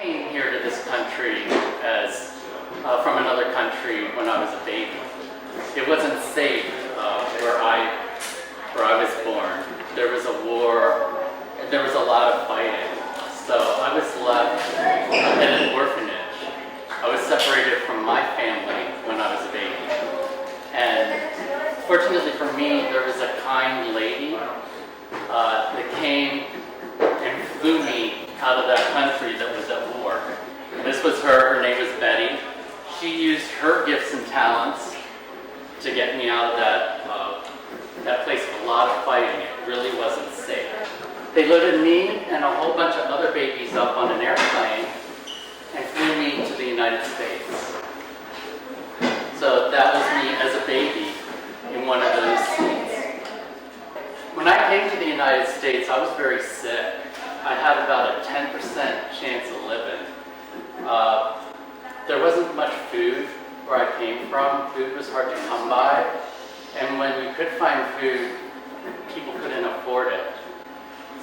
Came here to this country as from another country when I was a baby. It wasn't safe where I was born. There was a war, and there was a lot of fighting. So I was left in an orphanage. I was separated from my family when I was a baby. And fortunately for me, there was a kind lady that came and flew me out of that country that was at war. This was her name was Betty. She used her gifts and talents to get me out of that place with a lot of fighting. It really wasn't safe. They loaded me and a whole bunch of other babies up on an airplane and flew me to the United States. So that was me as a baby in one of those seats. When I came to the United States, I was very sick. I had about a 10% chance of living. There wasn't much food where I came from. Food was hard to come by. And when we could find food, people couldn't afford it.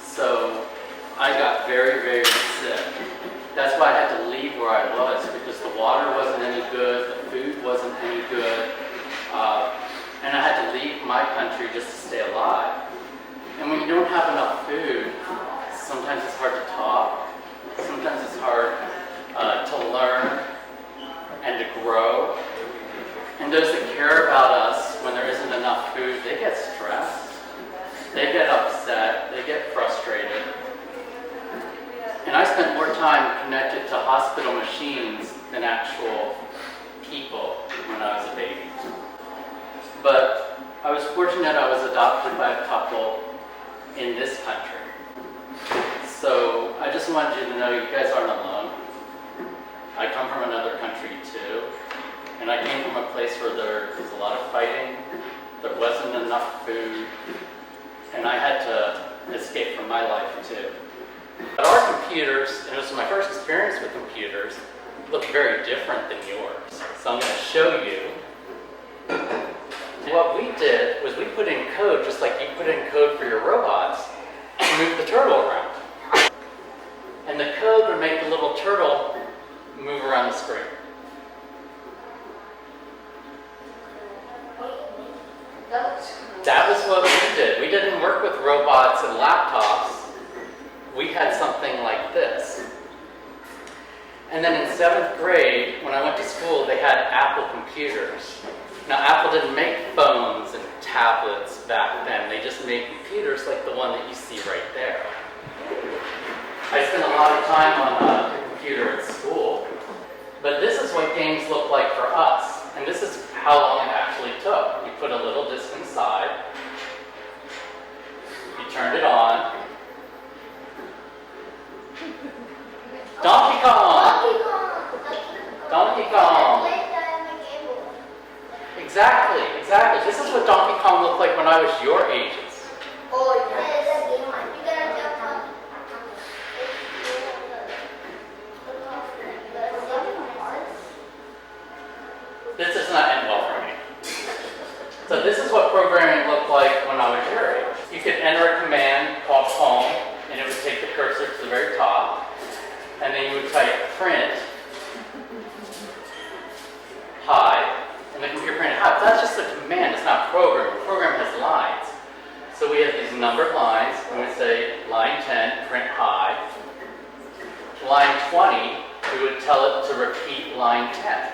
So I got very, very sick. That's why I had to leave where I was, because the water wasn't any good, the food wasn't any good. And I had to leave my country just to stay alive. And when you don't have enough food, sometimes it's hard to talk. Sometimes it's hard to learn and to grow. And those that care about us, when there isn't enough food, they get stressed. They get upset. They get frustrated. And I spent more time connected to hospital machines than actual people when I was a baby. But I was fortunate I was adopted by a couple in this country. So I just wanted you to know you guys aren't alone. I come from another country too. And I came from a place where there was a lot of fighting, there wasn't enough food, and I had to escape from my life too. But our computers, and it was my first experience with computers, look very different than yours. So I'm going to show you. What we did was we put in code, just like you put in code for your robots, to move the turtle around. And the code would make the little turtle move around the screen. That was what we did. We didn't work with robots and laptops. We had something like this. And then in 7th grade, when I went to school, they had Apple computers. Now, Apple didn't make phones and tablets back then. They just made computers like the one that you see right there. I spent a lot of time on the computer at school. But this is what games look like for us. And this is how long it actually took. You put a little disc inside. You turned it on. Donkey Kong! Donkey Kong! Exactly. This is what Donkey Kong looked like when I was your ages. Oh, yes. This does not end well for me. So this is what programming looked like when I was your age. You could enter a command called home, and it would take the cursor to the very top, and then you would type print hi, and the computer printed hi. But that's just a command, it's not program. A program has lines. So we have these numbered lines, and we would say line 10, print hi. Line 20, we would tell it to repeat line 10.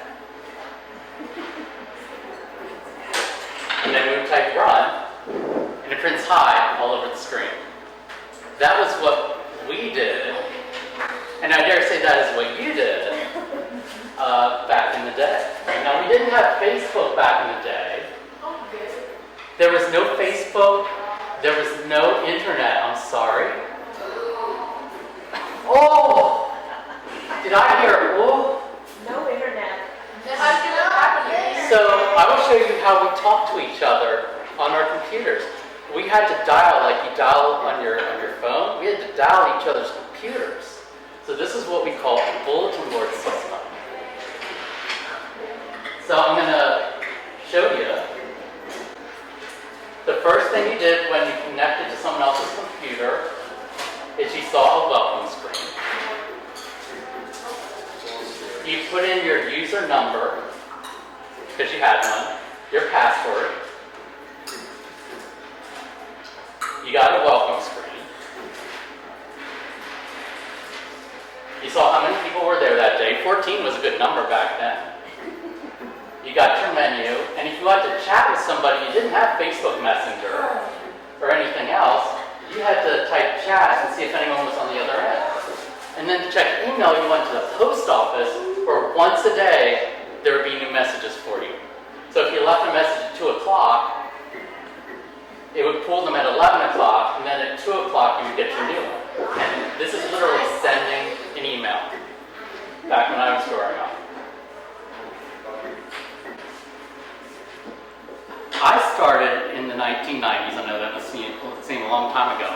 And then we would type run, and it prints hi all over the screen. That was what we did, and I dare say that is what you did back in the day. Now, we didn't have Facebook back in the day. There was no Facebook. There was no internet, I'm sorry. Oh! Did I hear, oh? No internet. So I will show you how we talk to each other on our computers. We had to dial, like you dial on your phone, we had to dial each other's computers. So this is what we call a bulletin board system. So I'm going to show you. The first thing you did when you connected to someone else's computer is you saw a welcome screen. put in your user number, because you had one, your password. You got a welcome screen. You saw how many people were there that day. 14 was a good number back then. You got your menu, and if you wanted to chat with somebody, you didn't have Facebook Messenger or anything else. You had to type chat and see if anyone was on the other end. And then to check email, you went to the post office, where once a day, there would be new messages for you. So if you left a message at 2 o'clock, it would pull them at 11 o'clock, and then at 2 o'clock, you would get your new one. And this is literally sending an email, back when I was growing up. I started in the 1990s, I know that must seem a long time ago.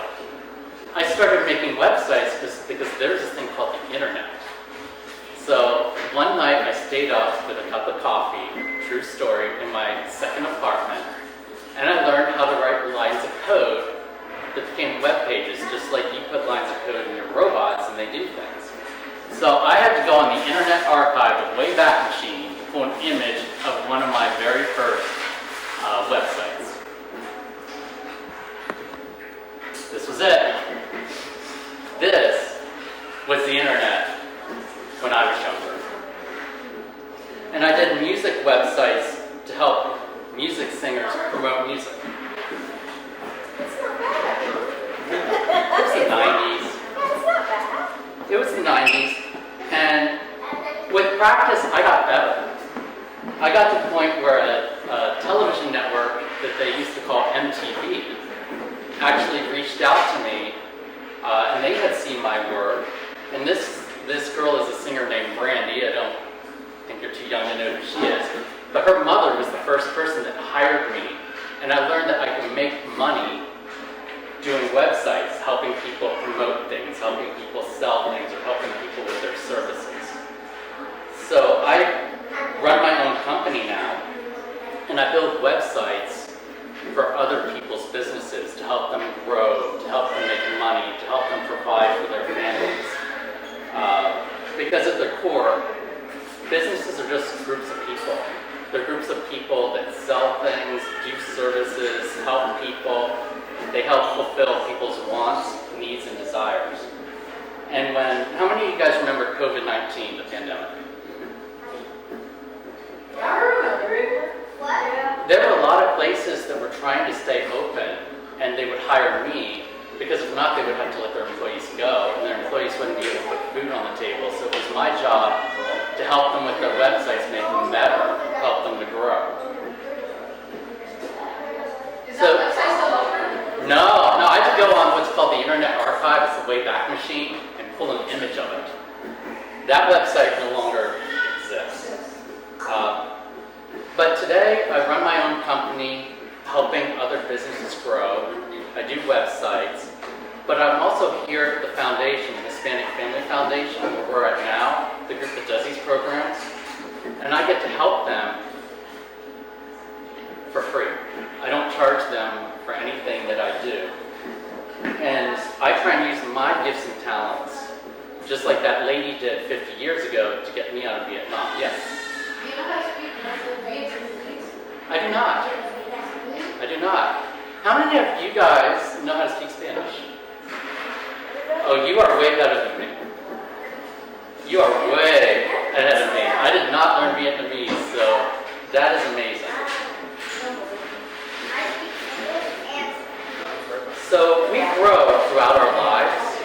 I started making websites because there's this thing called the internet. So one night I stayed up with a cup of coffee, true story, in my second apartment, and I learned how to write lines of code that became web pages, just like you put lines of code in your robots and they do things. So I had to go on the Internet Archive, the Wayback Machine, to pull an image of one of my very first websites. This was it. This was the internet when I was younger. And I did music websites to help music singers promote music. It's not bad. It was the 90s. It's not bad. It was the 90s. And with practice, I got better. I got to the point where a television network that they used to call MTV actually reached out to me, and they had seen my work. And this girl is a singer named Brandy. I don't think you're too young to know who she is. But her mother was the first person that hired me. And I learned that I could make money doing websites, helping people promote things, helping people sell things, or helping people with their services. So I run my own company now, and I build websites for other people's businesses to help them grow, to help them make money, to help them provide for their families. Because at their core, businesses are just groups of people. They're groups of people that sell things, do services, help people. They help fulfill people's wants, needs, and desires. And how many of you guys remember COVID-19, the pandemic? I remember. What? There were a lot of places that were trying to stay open, and they would hire me, because if not, they would have to let their employees go, and their employees wouldn't be able to put food on the table. So it was my job to help them with their websites, make them better, help them to grow. Is that website still open? No, I had to go on what's called the Internet Archive. It's the Wayback Machine, and pull an image of it. That website no longer exists. But today, I run my own company, helping other businesses grow. I do websites, but I'm also here at the foundation, the Hispanic Family Foundation, where we're at now, the group that does these programs, and I get to help them for free. I don't charge them for anything that I do. And I try and use my gifts and talents, just like that lady did 50 years ago to get me out of Vietnam. Yes? Do you know how to speak Vietnamese? I do not. I do not. How many of you guys know how to speak Spanish? Oh, you are way better than me. You are way ahead of me. I did not learn Vietnamese, so that is amazing. So we grow throughout our lives.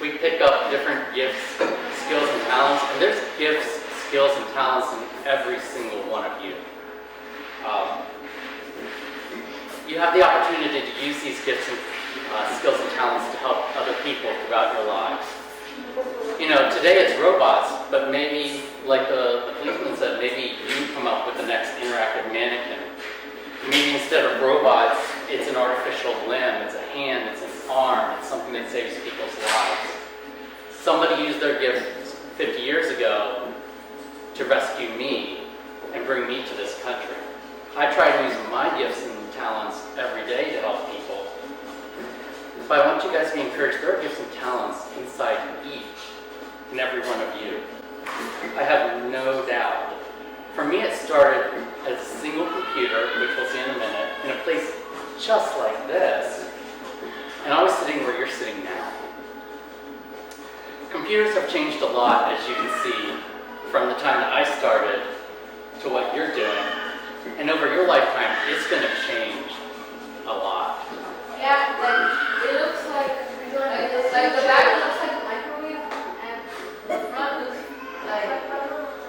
We pick up different gifts, skills, and talents, and there's gifts, skills, and talents in every single one of you. You have the opportunity to use these gifts and skills and talents to help other people throughout your lives. You know, today it's robots, but maybe, like the policeman said, maybe you come up with the next interactive mannequin. Maybe instead of robots, it's an artificial limb, it's a hand, it's an arm, it's something that saves people's lives. Somebody used their gift 50 years ago to rescue me and bring me to this country. I try to use my gifts and talents every day to help people. But I want you guys to be encouraged. There are gifts and talents inside each and every one of you. I have no computers have changed a lot, as you can see, from the time that I started to what you're doing. And over your lifetime, it's going to change a lot. Yeah, like it looks like the back looks like a microwave, and the front looks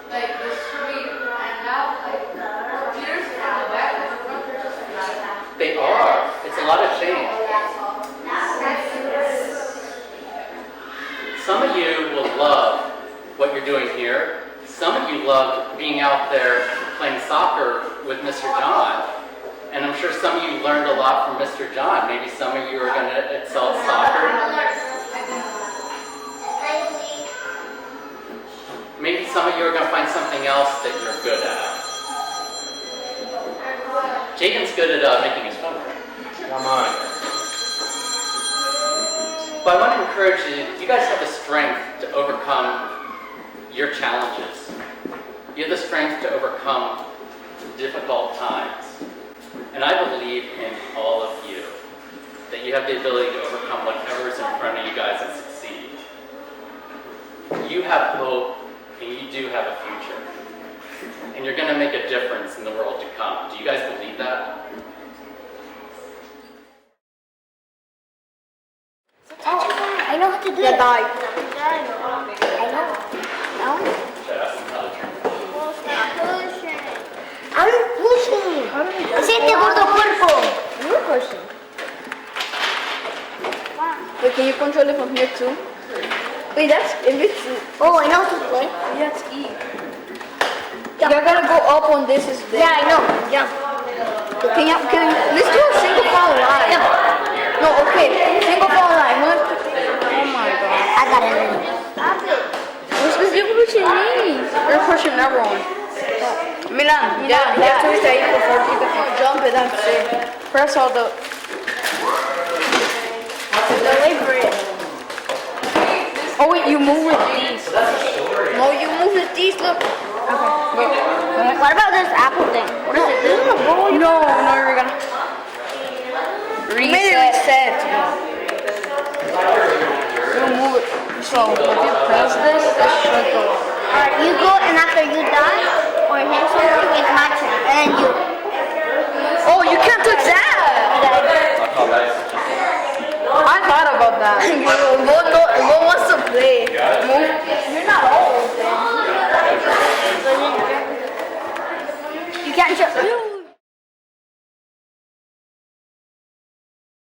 like the screen. And now like computers from the back and the front are just like They are. It's a lot of change. Some of you will love what you're doing here. Some of you loved being out there playing soccer with Mr. John. And I'm sure some of you learned a lot from Mr. John. Maybe some of you are going to excel at soccer. Maybe some of you are going to find something else that you're good at. Jaden's good at making his phone ring. Come on. But I want to encourage you, you guys have the strength to overcome your challenges. You have the strength to overcome difficult times. And I believe in all of you, that you have the ability to overcome whatever is in front of you guys and succeed. You have hope, and you do have a future. And you're going to make a difference in the world to come. Do you guys believe that? I know how to do it. I know. No? Should I ask them how to turn? I'm pushing. Siente gordo cuerpo. You're pushing. Wait, can you control it from here too? Wait, that's if it's Oh, I know how to play. that's E. You're gonna go up on this is there. Yeah, I know. Yeah. Let's do a single file line. No, okay. Single file line. Oh my god. I got it. Let's do pushing me. You're pushing everyone. Milan, you have to stay before you can jump it, that's it. Press all the it. Oh wait, you move with these. No, you move with these, look. Okay. What about this apple thing? What is it? This is a bowl. No, you're gonna reset. You move it. So if you press this, it should go. Alright, you go and after you die or hit something, it's my turn. And then you. Oh, you can't do that. I thought about that. What wants to play? You're not old. You can't jump.